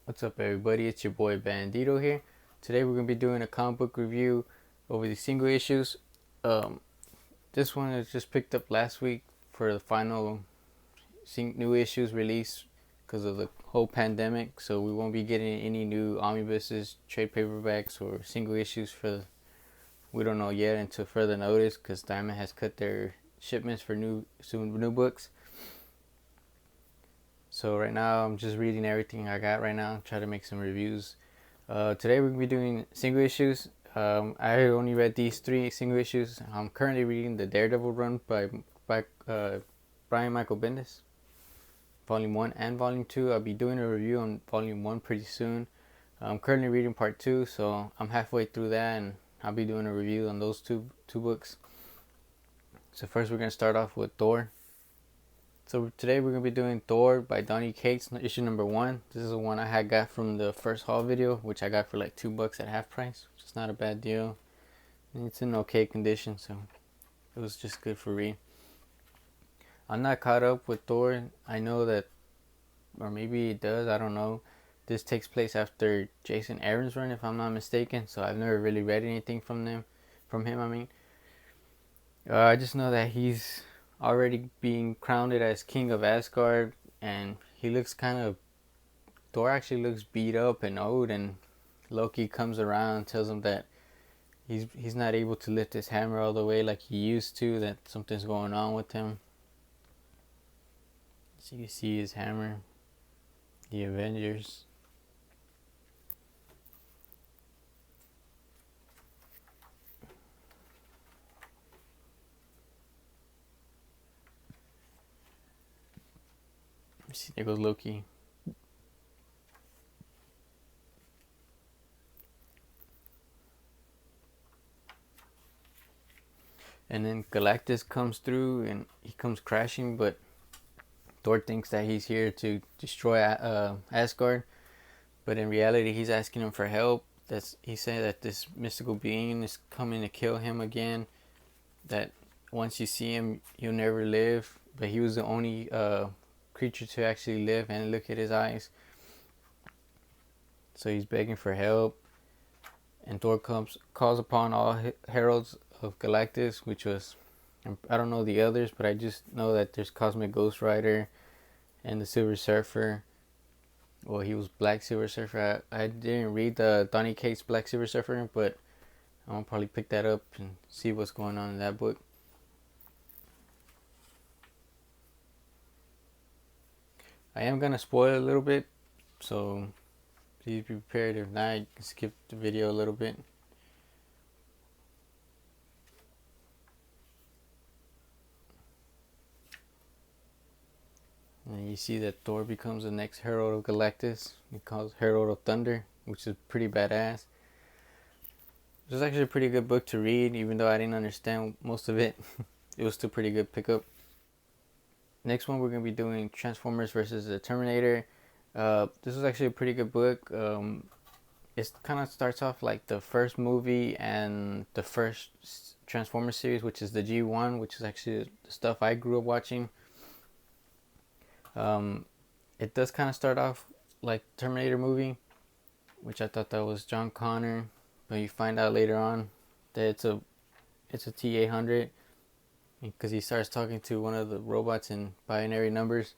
What's up, everybody? It's your boy Bandito here. Today we're gonna be doing a comic book review over the single issues. Um, this one is just picked up last week for the final new issues release because of the whole pandemic. So we won't be getting any new omnibuses, trade paperbacks, or single issues we don't know yet until further notice because Diamond has cut their shipments for new books. So right now I'm just reading everything I got right now, try to make some reviews. Today we're going to be doing single issues. I only read these 3 single issues. I'm currently reading the Daredevil run by Brian Michael Bendis, Volume 1 and Volume 2. I'll be doing a review on Volume 1 pretty soon. I'm currently reading Part 2, so I'm halfway through that, and I'll be doing a review on those two books. So first we're going to start off with Thor. So today we're going to be doing Thor by Donny Cates, issue number 1. This is the one I had got from the first haul video, which I got for like $2 at half price, which is not a bad deal. And it's in okay condition, so it was just good for read. I'm not caught up with Thor. I know that, or maybe it does, I don't know. This takes place after Jason Aaron's run, if I'm not mistaken, so I've never really read anything from him. I just know that he's already being crowned as king of Asgard, and he looks Thor actually looks beat up and old, and Loki comes around and tells him that he's not able to lift his hammer all the way like he used to, that something's going on with him. So you see his hammer, the Avengers. See, there goes Loki. And then Galactus comes through and he comes crashing, but Thor thinks that he's here to destroy Asgard, but in reality he's asking him for help. He's saying that this mystical being is coming to kill him again, that once you see him you'll never live, but he was the only creature to actually live and look at his eyes. So he's begging for help, and Thor calls upon all heralds of Galactus, which was, I don't know the others, but I just know that there's Cosmic Ghost Rider and the Silver Surfer. Well, he was Black Silver Surfer. I didn't read the Donny Cates Black Silver Surfer, but I'm gonna probably pick that up and see what's going on in that book. I am gonna spoil a little bit, so please be prepared. If not, you can skip the video a little bit. And you see that Thor becomes the next Herald of Galactus. He calls Herald of Thunder, which is pretty badass. It was actually a pretty good book to read, even though I didn't understand most of it. It was still pretty good pickup. Next one, we're going to be doing Transformers versus the Terminator. This was actually a pretty good book. It kind of starts off like the first movie and the first Transformers series, which is the G1, which is actually the stuff I grew up watching. It does kind of start off like Terminator movie, which I thought that was John Connor, but you find out later on that it's a T-800, because he starts talking to one of the robots in binary numbers,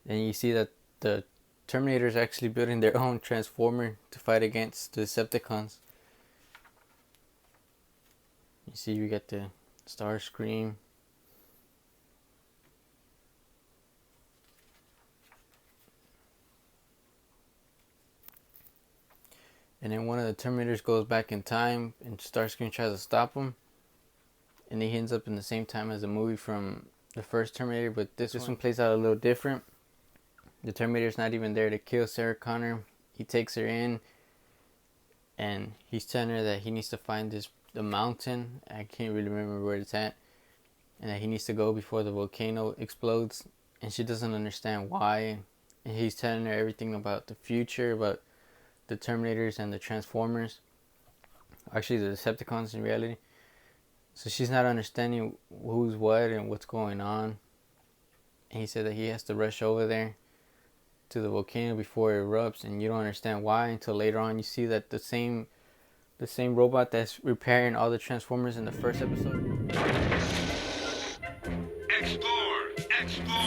and you see that the Terminator is actually building their own Transformer to fight against the Decepticons. You see, you get the Starscream. And then one of the Terminators goes back in time, and Starscream tries to stop him. And he ends up in the same time as the movie from the first Terminator, but this one plays out a little different. The Terminator's not even there to kill Sarah Connor. He takes her in, and he's telling her that he needs to find the mountain. I can't really remember where it's at, and that he needs to go before the volcano explodes. And she doesn't understand why. And he's telling her everything about the future, about the Terminators and the Transformers. Actually, the Decepticons in reality. So she's not understanding who's what and what's going on. And he said that he has to rush over there to the volcano before it erupts, and you don't understand why until later on you see that the same robot that's repairing all the Transformers in the first episode. Explore, explore.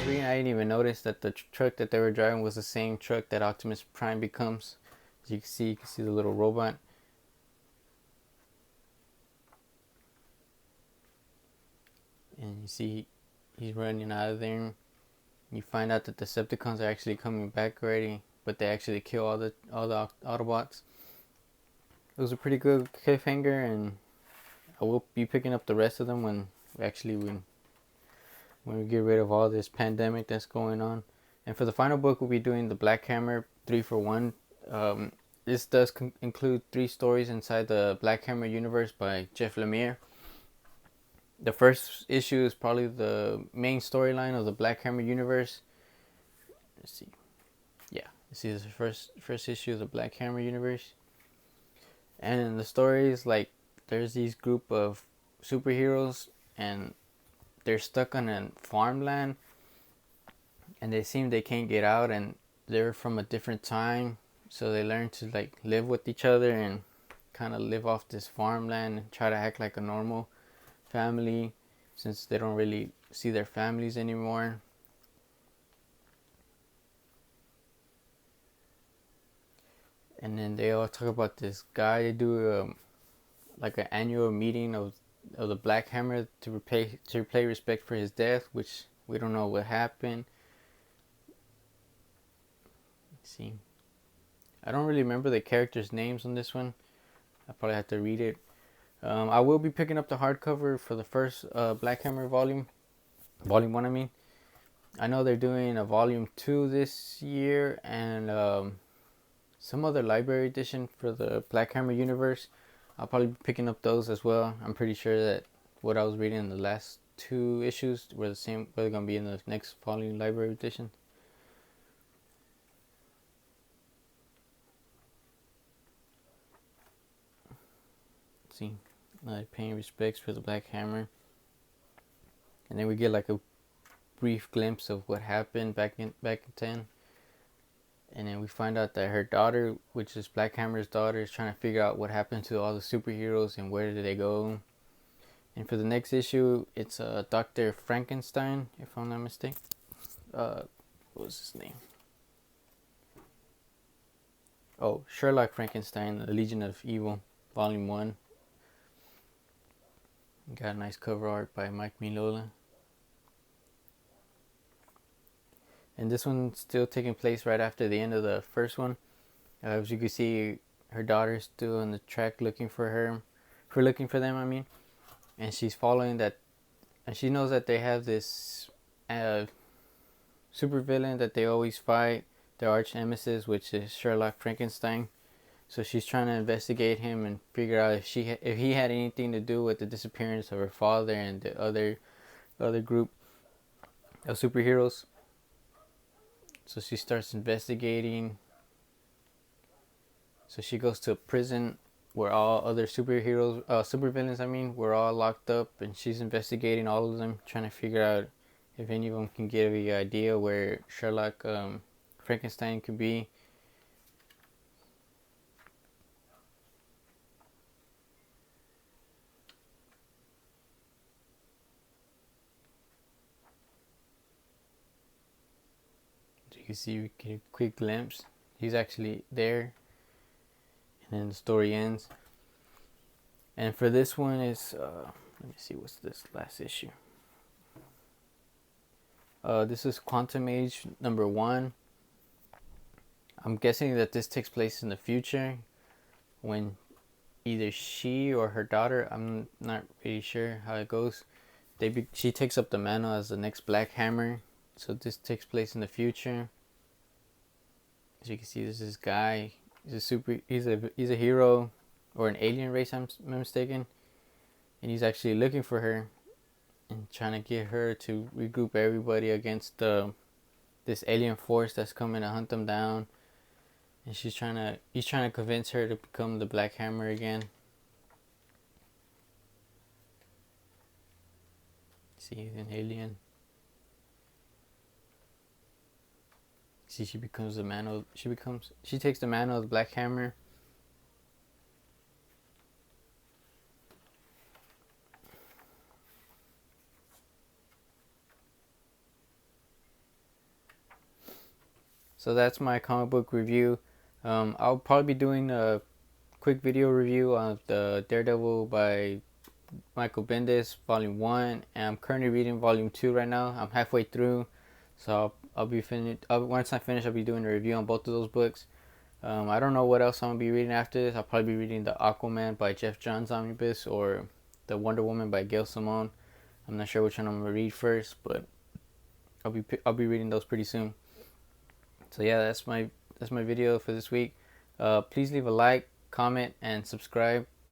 I didn't even notice that the truck that they were driving was the same truck that Optimus Prime becomes. As you can see the little robot. And you see he's running out of there. You find out that the Decepticons are actually coming back already, but they actually kill all the Autobots. It was a pretty good cliffhanger, and I will be picking up the rest of them when we get rid of all this pandemic that's going on. And for the final book, we'll be doing the Black Hammer 3-for-1. This does include 3 stories inside the Black Hammer universe by Jeff Lemire. The first issue is probably the main storyline of the Black Hammer universe. Let's see. Yeah, this is the first issue of the Black Hammer universe. And the story is like there's these group of superheroes, and they're stuck on a farmland, and they seem they can't get out, and they're from a different time, so they learn to like live with each other and kind of live off this farmland and try to act like a normal family, since they don't really see their families anymore. And then they all talk about this guy. They do like an annual meeting of the Black Hammer to pay respect for his death, which we don't know what happened. Let's see. I don't really remember the characters' names on this one. I probably have to read it. I will be picking up the hardcover for the first Black Hammer volume 1. I mean, I know they're doing a volume 2 this year, and some other library edition for the Black Hammer universe. I'll probably be picking up those as well. I'm pretty sure that what I was reading in the last 2 issues were the same. They're gonna be in the next volume library edition. Let's see, paying respects for the Black Hammer, and then we get like a brief glimpse of what happened back in 10. And then we find out that her daughter, which is Black Hammer's daughter, is trying to figure out what happened to all the superheroes and where did they go. And for the next issue, it's Dr. Frankenstein, if I'm not mistaken. What was his name? Oh, Sherlock Frankenstein, The Legion of Evil, Volume 1. Got a nice cover art by Mike Mignola. And this one's still taking place right after the end of the first one. As you can see, her daughter's still on the track looking for them, I mean. And she's following that, and she knows that they have this super villain that they always fight, their arch nemesis, which is Sherlock Frankenstein. So she's trying to investigate him and figure out if he had anything to do with the disappearance of her father and the other group of superheroes. So she starts investigating. So she goes to a prison where all other supervillains, were all locked up, and she's investigating all of them, trying to figure out if any of them can give you an idea where Sherlock Frankenstein could be. You can see, we get a quick glimpse. He's actually there, and then the story ends. And for this one is let me see, what's this last issue? This is Quantum Age number 1. I'm guessing that this takes place in the future, when either she or her daughter, I'm not really sure how it goes, she takes up the mantle as the next Black Hammer. So this takes place in the future. As you can see, there's this guy. He's a hero, or an alien race, I'm mistaken. And he's actually looking for her and trying to get her to regroup everybody against this alien force that's coming to hunt them down. And he's trying to convince her to become the Black Hammer again. See, an alien. See, she becomes the man of. She takes the mantle of the Black Hammer. So that's my comic book review. I'll probably be doing a quick video review of the Daredevil by Michael Bendis, Volume 1, and I'm currently reading Volume 2 right now. I'm halfway through, so I'll be finished. Once I finish, I'll be doing a review on both of those books. I don't know what else I'm going to be reading after this. I'll probably be reading the Aquaman by Jeff Johns omnibus or the Wonder Woman by Gail Simone. I'm not sure which one I'm going to read first, but I'll be reading those pretty soon. So yeah, that's my video for this week. Please leave a like, comment, and subscribe.